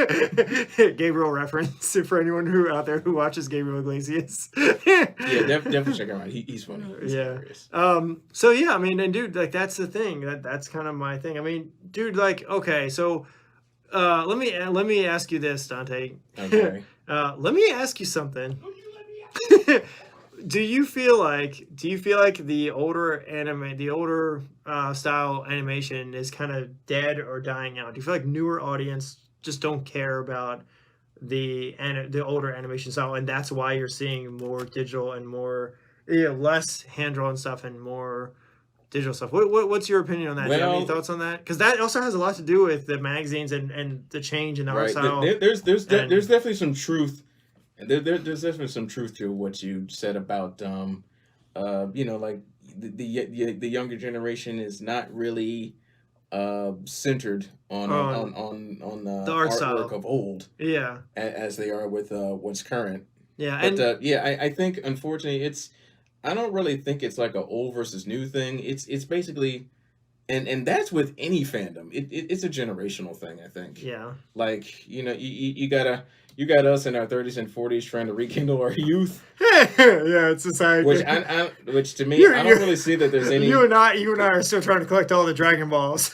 Gabriel reference for anyone out there who watches Gabriel Iglesias. Definitely check him out. He's funny. He's hilarious. So yeah, I mean, and dude, like that's the thing. That's kind of my thing. I mean, dude, like, okay, so Let me ask you this, Dante. Okay. Let me ask you something. Don't you let me out. Do you feel like the older style animation is kind of dead or dying out? Do you feel like newer audience just don't care about the older animation style, and that's why you're seeing more digital and more less hand drawn stuff and more digital stuff? What's your opinion on that? Do you have any Well, thoughts on that? Because that also has a lot to do with the magazines and the change in the art right. style. There's and- definitely some truth. There's definitely some truth to what you said about like the younger generation is not really centered on the art artwork style. of old Yeah, as they are with what's current. yeah, But and I think unfortunately I don't really think it's like a old versus new thing. It's basically and that's with any fandom. It's a generational thing, I think. yeah. Like, you got us in our 30s and 40s trying to rekindle our youth, Yeah, it's just like which to me You're- I you're- don't really see that there's any. you and I are still trying to collect all the Dragon Balls.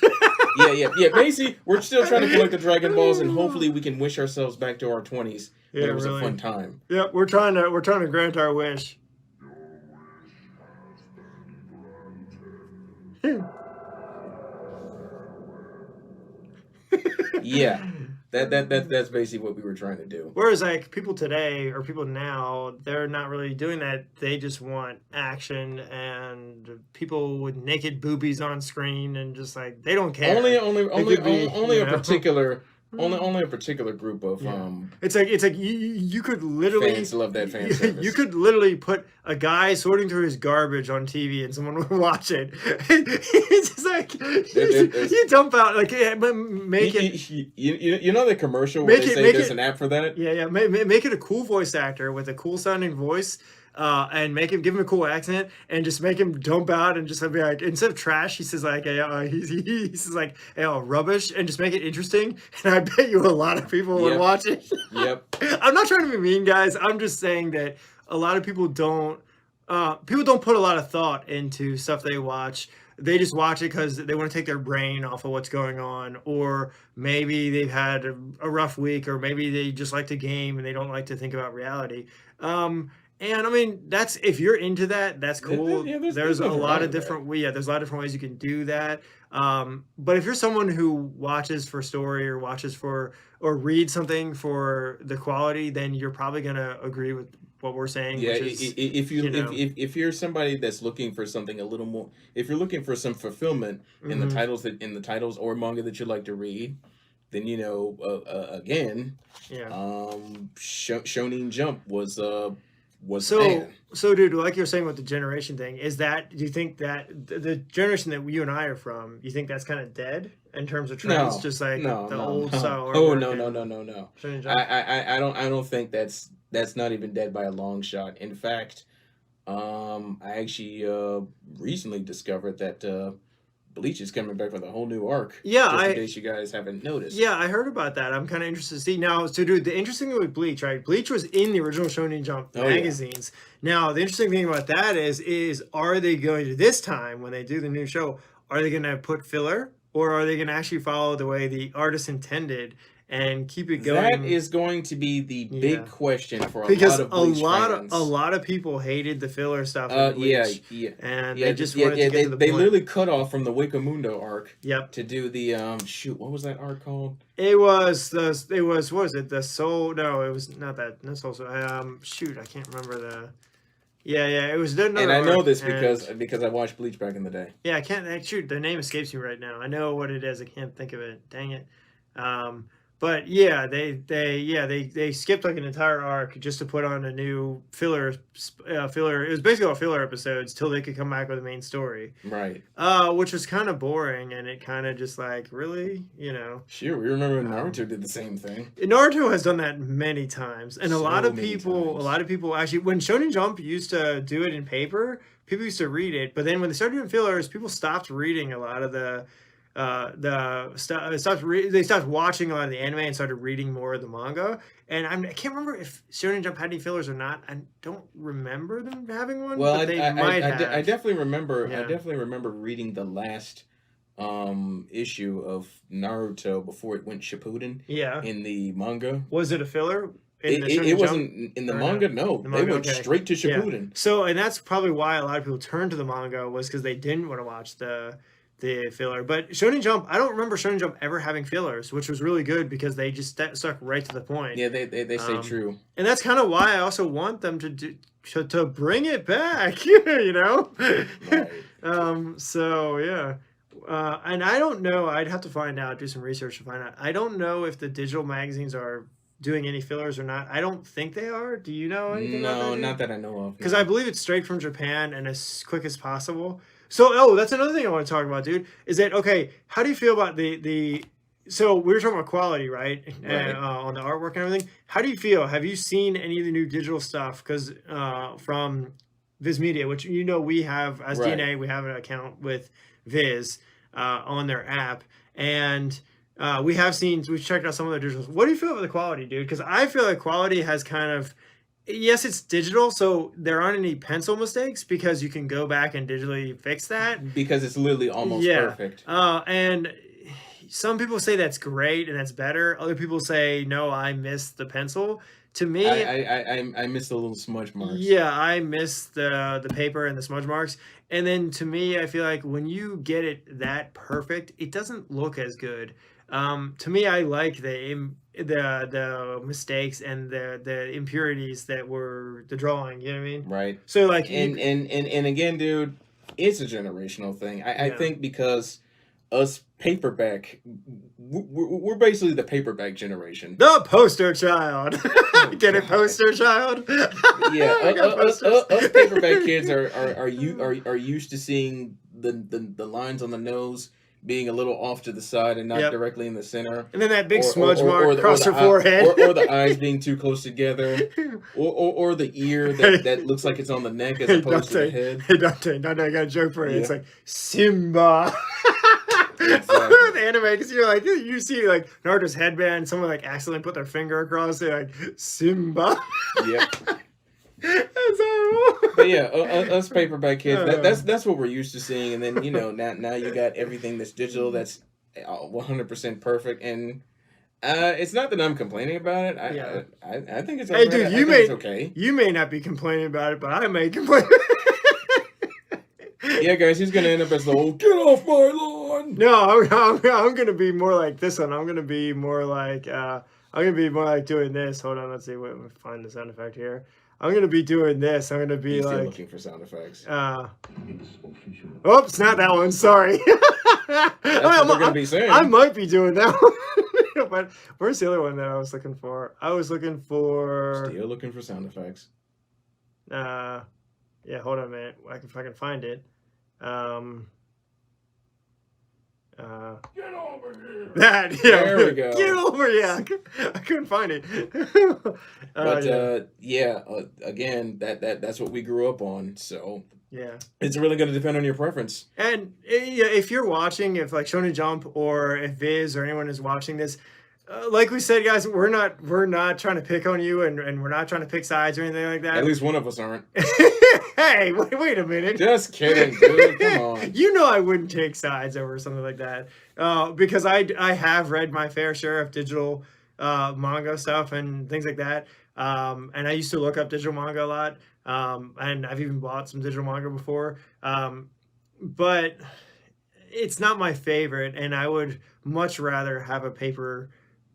Yeah. Basically, we're still trying to collect the Dragon Balls, and hopefully we can wish ourselves back to our 20s when Yeah, it was really. a fun time. Yep, we're trying to grant our wish. Yeah, that's basically what we were trying to do. Whereas like people today or people now, they're not really doing that. They just want action and people with naked boobies on screen and just like they don't care. Only could be, a particular only a particular group of Yeah. It's like you could literally fans love that fan service. You could literally put a guy sorting through his garbage on TV and someone would watch it. It's just like you dump out like make it. You know the commercial where Make they it- say make there's it- an app for that? Yeah. Make it a cool voice actor with a cool sounding voice, and give him a cool accent, and just make him dump out and just be like, instead of trash, he says like, he says like, rubbish, and just make it interesting. And I bet you a lot of people would Yep. watch it. Yep. I'm not trying to be mean, guys. I'm just saying that a lot of people don't put a lot of thought into stuff they watch. They just watch it because they want to take their brain off of what's going on, or maybe they've had a rough week, or maybe they just like to game and they don't like to think about reality. And I mean, that's if you're into that, that's cool. Yeah, there's there's a nothing lot wrong of with that. different there's a lot of different ways you can do that. But if you're someone who watches for story or watches for or reads something for the quality, then you're probably gonna agree with what we're saying. Yeah, which is, if you're somebody that's looking for something a little more, if you're looking for some fulfillment in the Mhm. titles or manga that you like to read, then again, yeah. Shonen Jump was So, man. dude, like you're saying with the generation thing, do you think that the generation that you and I are from, you think that's kind of dead in terms of trends, just like the old style? Oh artwork no. Shonen Jump? I don't think that's not even dead by a long shot. In fact, I actually recently discovered that Bleach is coming back with a whole new arc. Yeah, just in case you guys haven't noticed. Yeah, I heard about that. I'm kind of interested to see now. So, dude, the interesting thing with Bleach, right? Bleach was in the original Shonen Jump Oh, yeah. magazines. Now, the interesting thing about that is are they going to this time when they do the new show? Are they going to put filler, or are they going to actually follow the way the artist intended and keep it going? That is going to be the big Yeah. question for because a lot of Bleach fans. a lot of people hated the filler stuff. In Bleach, yeah. and Yeah, they just wanted to get to the they point. literally cut off from the Wakamundo arc Yep. to do the what was that arc called? It was what was it? The Soul? No, it was not that. No Soul. Shoot, I can't remember the. Yeah, it was another. And I know arc, this and- because I watched Bleach back in the day. Yeah, I can't. Shoot, the name escapes me right now. I know what it is. I can't think of it. Dang it. But yeah, they skipped like an entire arc just to put on a new filler. It was basically all filler episodes till they could come back with the main story. Right. Which was kind of boring, and it kind of just like really, Sure, we remember Naruto did the same thing. Naruto has done that many times, and a So lot of many people, times. actually, when Shonen Jump used to do it in paper, people used to read it. But then when they started doing fillers, people stopped reading a lot of they stopped watching a lot of the anime and started reading more of the manga. And I can't remember if Shonen Jump had any fillers or not. I don't remember them having one. Well, but they might have. I definitely remember. Yeah. I definitely remember reading the last issue of Naruto before it went Shippuden Yeah. in the manga. Was it a filler? In the It Shonen Jump? wasn't in the Or manga. No, The they manga, went okay. straight to Yeah. Shippuden. So, and that's probably why a lot of people turned to the manga, was because they didn't want to watch the filler. But Shonen Jump, I don't remember Shonen Jump ever having fillers, which was really good because they just stuck right to the point. Yeah, they stay true. And that's kind of why I also want them to bring it back, you know? Right. So yeah. And I don't know, I'd have to find out, do some research to find out. I don't know if the digital magazines are doing any fillers or not. I don't think they are. Do you know anything about that? No, not that I know of. Because no. I believe it's straight from Japan and as quick as possible. So, that's another thing I want to talk about, dude. Is that, okay, how do you feel about the so we were talking about quality, right? Right. On the artwork and everything. How do you feel? Have you seen any of the new digital stuff? Because from Viz Media, which we have as Right. DNA, we have an account with Viz on their app, and we've checked out some of their digitals. What do you feel about the quality, dude? Because I feel like quality has kind of, yes, it's digital, so there aren't any pencil mistakes because you can go back and digitally fix that. Because it's literally almost perfect. And some people say that's great and that's better. Other people say, no, I miss the pencil. To me, I miss the little smudge marks. yeah, I miss the paper and the smudge marks. And then to me, I feel like when you get it that perfect, it doesn't look as good. To me, I like the mistakes and the impurities that were the drawing. You know what I mean? Right. So like, And again, dude, it's a generational thing. I Yeah. think because us paperback, we're basically the paperback generation. the poster child. Get it, poster child? Yeah, I got posters. us paperback kids are used to seeing the lines on the nose being a little off to the side and not Yep. directly in the center. And then that big Or- smudge or- mark or the- across or her the eye- forehead. or the eyes being too close together, or the ear that looks like it's on the neck as Hey, opposed to the Dante, head. hey, Dante, I got a joke for you. It's Yeah. like Simba. Exactly. The anime, because you see like Naruto's headband, someone like accidentally put their finger across it, like Simba. Yep. That's horrible. But yeah, us paperback kids, that's what we're used to seeing, and then now you got everything that's digital, that's 100% perfect, and it's not that I'm complaining about it. I think it's Hey, alright. dude, I you think it's may okay. you may not be complaining about it, but I may complain. Yeah, guys, he's gonna end up as the whole "get off my lawn." No, I'm gonna be more like this one. I'm gonna be more like doing this. Hold on, let's see. Let me find the sound effect here. I'm gonna be doing this. I'm gonna be He's still like, looking for sound effects. oops, not that one. Sorry. That's what they're gonna be saying. I might be doing that one. But where's the other one that I was looking for? I was looking for. Still looking for sound effects. Yeah. Hold on a minute. If I can find it. Get over here! That, yeah. There we go. Get over, yeah. I couldn't find it. But again, that's what we grew up on. So yeah. it's really going to depend on your preference. And if you're watching, if like Shonen Jump or if Viz or anyone is watching this, like we said, guys, we're not trying to pick on you, and we're not trying to pick sides or anything like that. At least one of us aren't. Hey, wait a minute. Just kidding, dude. Come on. You know I wouldn't take sides over something like that, because I have read my fair share of digital manga stuff and things like that, and I used to look up digital manga a lot, and I've even bought some digital manga before, but it's not my favorite, and I would much rather have a paper,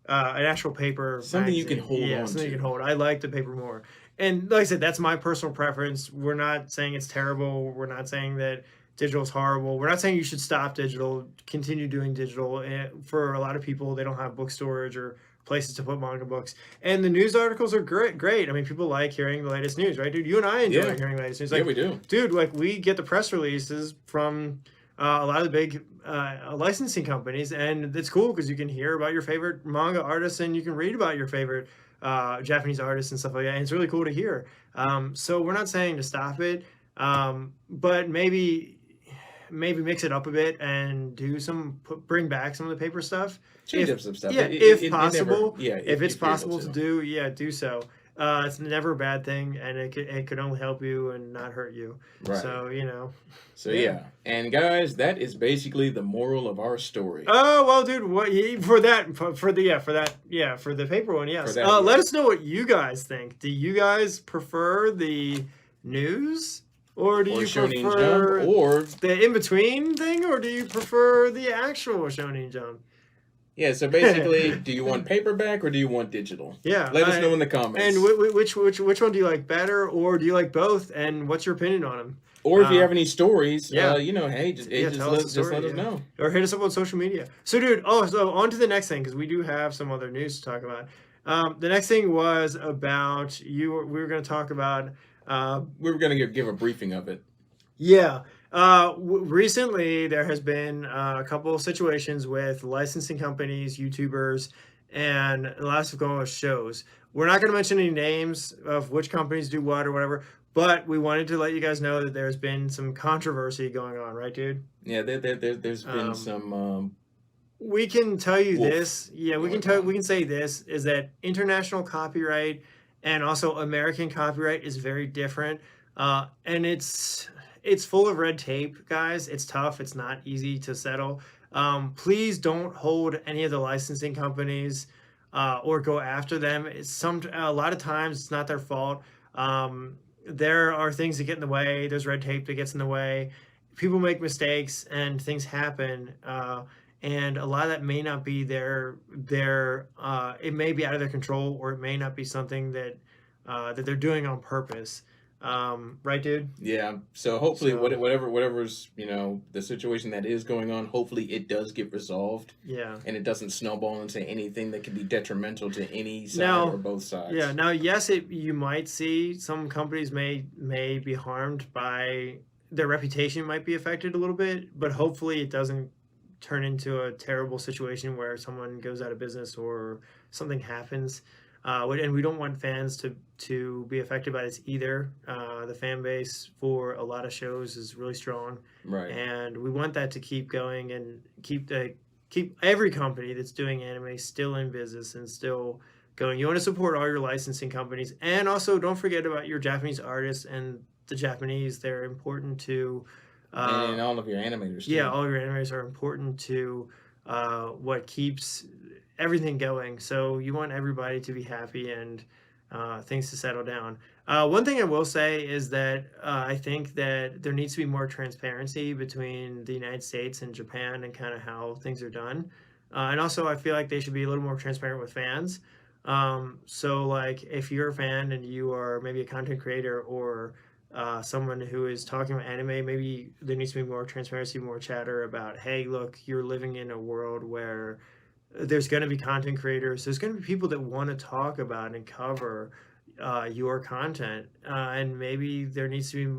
an actual paper Something you magazine. can hold on something to. you can hold. I like the paper more. And like I said, that's my personal preference. We're not saying it's terrible. We're not saying that digital is horrible. We're not saying you should stop digital. Continue doing digital. And for a lot of people, they don't have book storage or places to put manga books. And the news articles are great. I mean, people like hearing the latest news, right, dude? You and I enjoy hearing the latest news. Like, Yeah, we do. dude, like we get the press releases from a lot of the big licensing companies, and it's cool because you can hear about your favorite manga artists and you can read about your favorite Japanese artists and stuff like that. And it's really cool to hear. So we're not saying to stop it, but maybe mix it up a bit and do bring back some of the paper stuff. Change up some stuff. Yeah, It if never- possible. yeah, if it's you're able possible to do so. It's never a bad thing, and it could only help you and not hurt you. Right. So So Yeah. yeah, and guys, that is basically the moral of our story. Oh well, dude. What for that for the paper one? Yes. For that, yeah. Let us know what you guys think. Do you guys prefer the news, or do Or you Shonen prefer Jump, or the in between thing, or do you prefer the actual Shonen Jump? yeah. So basically, do you want paperback or do you want digital? Yeah. Let us know in the comments. And which one do you like better, or do you like both? And what's your opinion on them? Or if you have any stories, yeah. hey, just tell us the story, let us know. Or hit us up on social media. So, dude, so on to the next thing, because we do have some other news to talk about. The next thing was about we were going to talk about. We were going to give a briefing of it. Yeah. Recently, there has been a couple of situations with licensing companies, YouTubers, and a lot of stuff going on with shows. We're not going to mention any names of which companies do what or whatever. But we wanted to let you guys know that there's been some controversy going on, right, dude? Yeah, there's been some. We can tell you Wolf. this. Yeah, we can say this is that international copyright and also American copyright is very different, and it's full of red tape, guys. It's tough. It's not easy to settle. Please don't hold any of the licensing companies or go after them. A lot of times it's not their fault. There are things that get in the way. There's red tape that gets in the way. People make mistakes and things happen. And a lot of that may not be it may be out of their control, or it may not be something that they're doing on purpose. Right, dude? Yeah. So hopefully, whatever's the situation that is going on, hopefully it does get resolved. Yeah. And it doesn't snowball into anything that could be detrimental to any side Now, or both sides. Yeah. Now, yes, you might see some companies may be harmed by their reputation, might be affected a little bit, but hopefully it doesn't turn into a terrible situation where someone goes out of business or something happens. And we don't want fans to be affected by this either. The fan base for a lot of shows is really strong, Right? And we want that to keep going and keep every company that's doing anime still in business and still going. You want to support all your licensing companies, and also don't forget about your Japanese artists and the Japanese. They're important to. And all of your animators. Too. Yeah, all your animators are important to what keeps everything going. So you want everybody to be happy and things to settle down. One thing I will say is that I think that there needs to be more transparency between the United States and Japan and kind of how things are done. And also I feel like they should be a little more transparent with fans. So like if you're a fan and you are maybe a content creator or someone who is talking about anime, maybe there needs to be more transparency, more chatter about, hey, look, you're living in a world where there's going to be content creators. There's going to be people that want to talk about and cover your content. And maybe there needs to be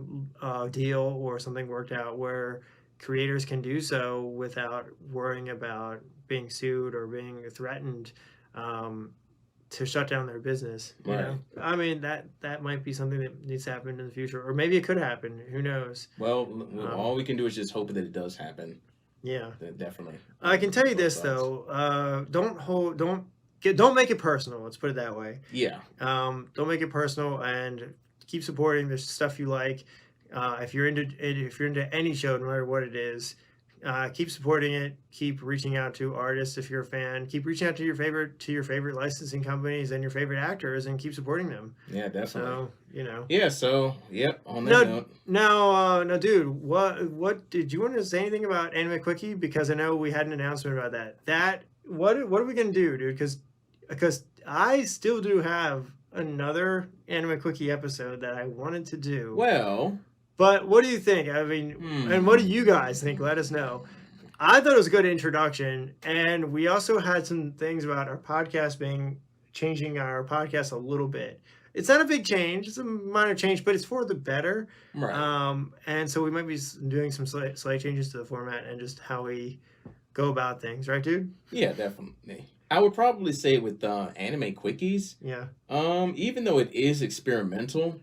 a deal or something worked out where creators can do so without worrying about being sued or being threatened to shut down their business. You know? I mean, that might be something that needs to happen in the future, or maybe it could happen. Who knows? Well, all we can do is just hope that it does happen. Yeah, definitely. I can tell you this though: don't make it personal. Let's put it that way. Yeah. Don't make it personal, and keep supporting the stuff you like. If you're into any show, no matter what it is, keep supporting it. Keep reaching out to artists if you're a fan. Keep reaching out to your favorite licensing companies and your favorite actors, and keep supporting them. Yeah, definitely. So Yeah. So yep. On that note. Now, dude, what did you want to say anything about Anime Quickie? Because I know we had an announcement about that. What are we gonna do, dude? Because I still do have another Anime Quickie episode that I wanted to do. Well. But what do you think? I mean, and what do you guys think? Let us know. I thought it was a good introduction, and we also had some things about our podcast changing our podcast a little bit. It's not a big change; it's a minor change, but it's for the better. Right. And so we might be doing some slight changes to the format and just how we go about things, right, dude? Yeah, definitely. I would probably say with Anime Quickies. Yeah. Even though it is experimental.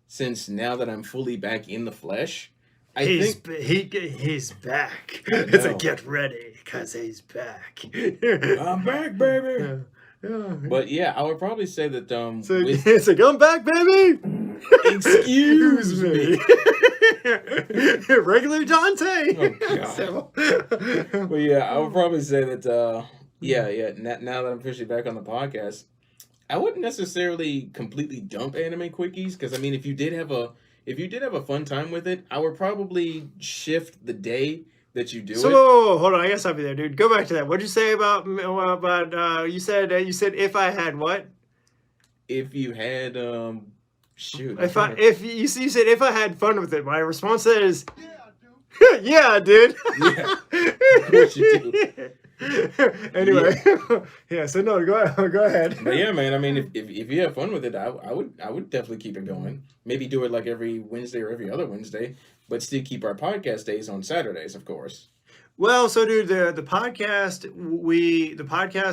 Since now that I'm fully back in the flesh, he's back. It's like, get ready, because he's back. I'm back, baby. Yeah. But yeah, I would probably say that So with, it's like, I'm back, baby. excuse me. Regular Dante. Oh, God. So- But yeah, I would probably say that yeah. Now that I'm officially back on the podcast, I wouldn't necessarily completely dump anime quickies because I mean, if you did have a fun time with it, I would probably shift the day that you do So it. whoa, hold on, I gotta stop you there, dude. Go back to that. What'd you say about you said if I had what? If you had shoot, If you said if I had fun with it, my response to that is Yeah, dude. yeah, dude. Yeah, of course you do. Anyway, yeah. So no, go ahead. But yeah, man. I mean, if you have fun with it, I would definitely keep it going. Maybe do it like every Wednesday or every other Wednesday, but still keep our podcast days on Saturdays, of course. Well, so dude, the podcast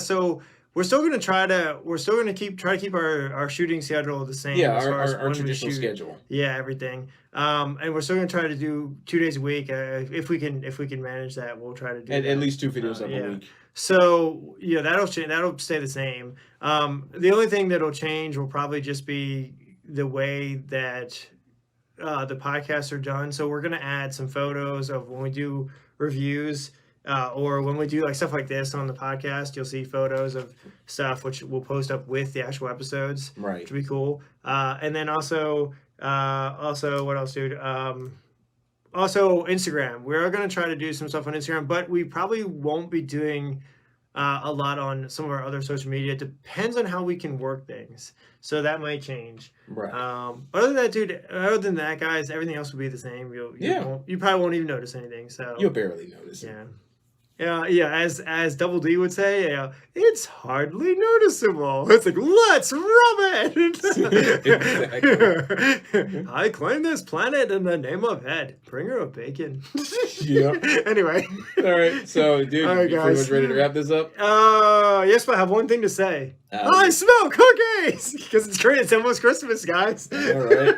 so we're still gonna try to keep our shooting schedule the same. Yeah, as far as our when we traditional shoot. schedule. Yeah, everything. And we're still gonna try to do 2 days a week. If we can manage that, we'll try to do At that. least 2 videos yeah. a week. So yeah, that'll change. That'll stay the same. The only thing that'll change will probably just be the way that the podcasts are done. So we're gonna add some photos of when we do reviews. Or when we do like stuff like this on the podcast, you'll see photos of stuff which we'll post up with the actual episodes, Right. which would be cool. And then also what else, dude? Also Instagram. We're gonna try to do some stuff on Instagram, but we probably won't be doing a lot on some of our other social media. It depends on how we can work things, so that might change. Right. Other than that, guys, everything else will be the same. You probably won't even notice anything. So You'll barely notice it. yeah. Yeah, as Double D would say, it's hardly noticeable. It's like, let's rub it. I claim this planet in the name of Head, bringer of bacon. Yeah. Anyway. All right. So, dude, All right, you pretty guys. much ready to wrap this up? Yes, but I have one thing to say. I smell cookies! Because it's great. It's almost Christmas, guys. All right.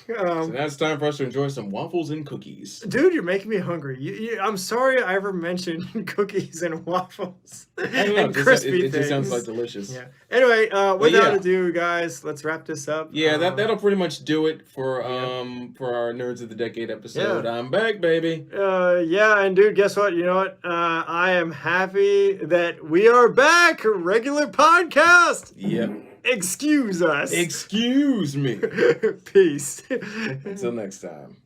So now it's time for us to enjoy some waffles and cookies. Dude, you're making me hungry. I'm sorry I ever mentioned cookies and waffles. I don't know. And crispy It just sounds things. like delicious. Yeah. Anyway, without yeah. ado, guys, let's wrap this up. Yeah, that'll pretty much do it for our Nerds of the Decade episode. Yeah. I'm back, baby. Yeah, and dude, guess what? You know what? I am happy that we are back. Regular podcast. Yep. Excuse us. Excuse me. Peace. Until next time.